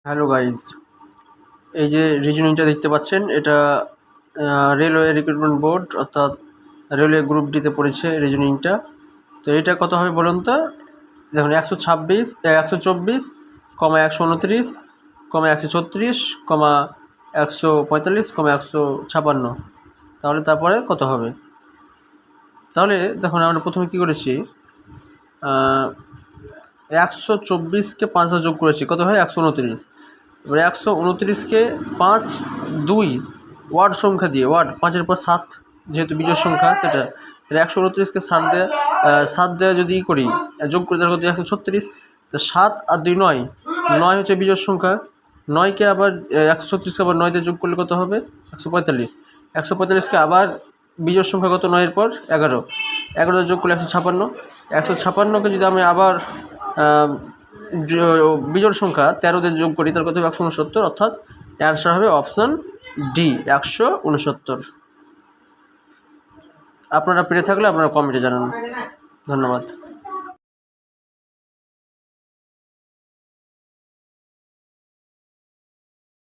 Hello guys, এই যে রিজনিংটা দেখতে পাচ্ছেন, এটা রেলওয়ে রিক্রুটমেন্ট বোর্ড অর্থাৎ রেলওয়ে গ্রুপ ডিতে পড়েছে রিজনিংটা। তো এটা কত হবে বলুন তো? দেখুন 124, 129, 136, 145, 156, তাহলে তারপরে কত হবে? তাহলে দেখুন আমরা প্রথমে কী করেছি, 124কে 5 যোগ করেছি, কত হয় 129। এবারে 129কে 5, 2 ওয়ার্ড সংখ্যা দিয়ে, ওয়ার্ড 5-এর পর 7 যেহেতু বিজোড় সংখ্যা সেটা, তাহলে 129কে 7 দেওয়া যদি করি যোগ করি তাহলে কত 136। তো 7 আর 2 9, 9 হচ্ছে বিজোড় সংখ্যা। 9কে আবার 136কে আবার 9 দিয়ে যোগ করলে কত হবে 145। 145কে আবার বিজোড় সংখ্যা কত 9-এর পর 11, 11 দিয়ে যোগ করলে 156। 156কে যদি আমি আবার বিজোড় সংখ্যা 13 দিয়ে যোগ করি তার কত হবে 169, অর্থাৎ অ্যান্সার হবে অপশান ডি 169। আপনারা পেরে থাকলে আপনারা কমেন্টে জানান। ধন্যবাদ।